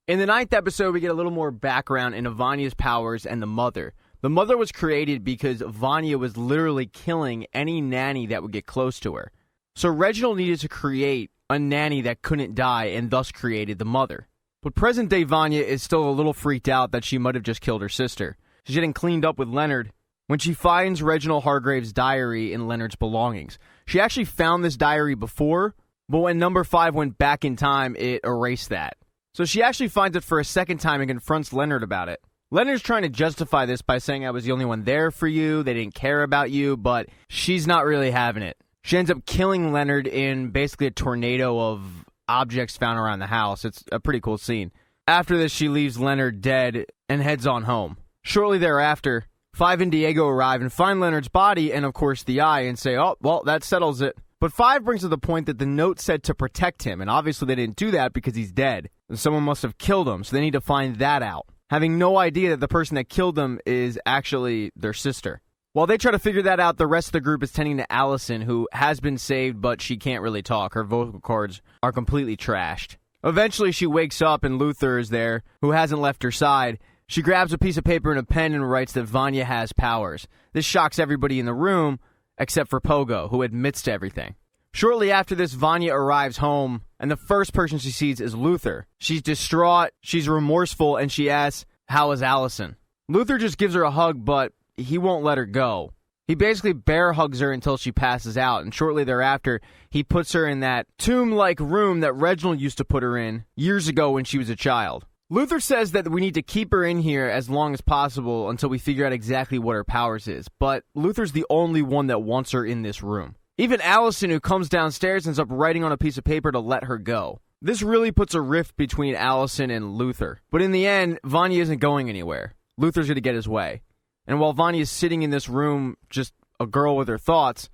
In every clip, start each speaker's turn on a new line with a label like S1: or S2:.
S1: In the ninth episode, we get a little more background into Vanya's powers and the mother. The mother was created because Vanya was literally killing any nanny that would get close to her. So Reginald needed to create a nanny that couldn't die and thus created the mother. But present-day Vanya is still a little freaked out that she might have just killed her sister. She's getting cleaned up with Leonard when she finds Reginald Hargrave's diary in Leonard's belongings. She actually found this diary before, but when number 5 went back in time, it erased that. So she actually finds it for a second time and confronts Leonard about it. Leonard's trying to justify this by saying I was the only one there for you, they didn't care about you, but she's not really having it. She ends up killing Leonard in basically a tornado of objects found around the house. It's a pretty cool scene. After this, she leaves Leonard dead and heads on home. Shortly thereafter, 5 and Diego arrive and find Leonard's body and, of course, the eye and say, oh, well, that settles it. But 5 brings to the point that the note said to protect him, and obviously they didn't do that because he's dead. And someone must have killed him, so they need to find that out, having no idea that the person that killed them is actually their sister. While they try to figure that out, the rest of the group is tending to Allison, who has been saved, but she can't really talk. Her vocal cords are completely trashed. Eventually, she wakes up, and Luther is there, who hasn't left her side. She grabs a piece of paper and a pen and writes that Vanya has powers. This shocks everybody in the room, except for Pogo, who admits to everything. Shortly after this, Vanya arrives home, and the first person she sees is Luther. She's distraught, she's remorseful, and she asks, how is Allison? Luther just gives her a hug, but he won't let her go. He basically bear hugs her until she passes out, and shortly thereafter, he puts her in that tomb-like room that Reginald used to put her in years ago when she was a child. Luther says that we need to keep her in here as long as possible until we figure out exactly what her powers is, but Luther's the only one that wants her in this room. Even Allison, who comes downstairs, ends up writing on a piece of paper to let her go. This really puts a rift between Allison and Luther, but in the end, Vanya isn't going anywhere. Luther's going to get his way. And while Vanya is sitting in this room, just a girl with her thoughts,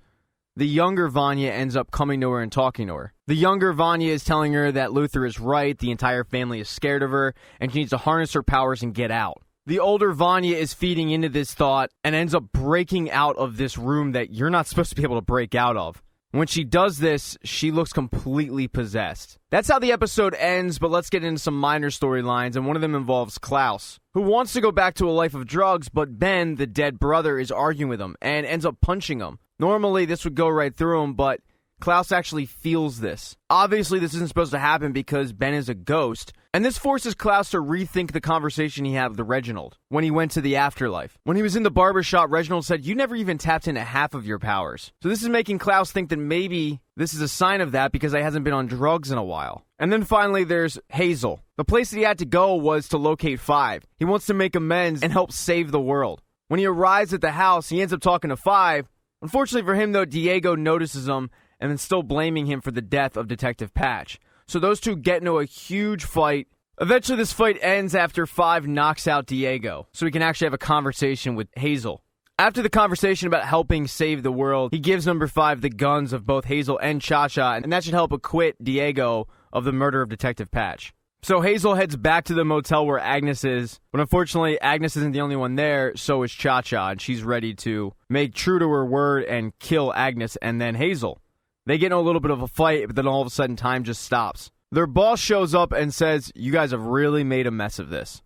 S1: the younger Vanya ends up coming to her and talking to her. The younger Vanya is telling her that Luther is right, the entire family is scared of her, and she needs to harness her powers and get out. The older Vanya is feeding into this thought and ends up breaking out of this room that you're not supposed to be able to break out of. When she does this, she looks completely possessed. That's how the episode ends, but let's get into some minor storylines, and one of them involves Klaus, who wants to go back to a life of drugs, but Ben, the dead brother, is arguing with him and ends up punching him. Normally, this would go right through him, but Klaus actually feels this. Obviously, this isn't supposed to happen because Ben is a ghost, and this forces Klaus to rethink the conversation he had with Reginald when he went to the afterlife. When he was in the barbershop, Reginald said, you never even tapped into half of your powers. So this is making Klaus think that maybe this is a sign of that because he hasn't been on drugs in a while. And then finally, there's Hazel. The place that he had to go was to locate 5. He wants to make amends and help save the world. When he arrives at the house, he ends up talking to 5. Unfortunately for him, though, Diego notices him and then still blaming him for the death of Detective Patch. So those two get into a huge fight. Eventually, this fight ends after 5 knocks out Diego, so he can actually have a conversation with Hazel. After the conversation about helping save the world, he gives number 5 the guns of both Hazel and Cha-Cha, and that should help acquit Diego of the murder of Detective Patch. So Hazel heads back to the motel where Agnes is, but unfortunately, Agnes isn't the only one there, so is Cha-Cha, and she's ready to make true to her word and kill Agnes and then Hazel. They get in a little bit of a fight, but then all of a sudden time just stops. Their boss shows up and says, you guys have really made a mess of this.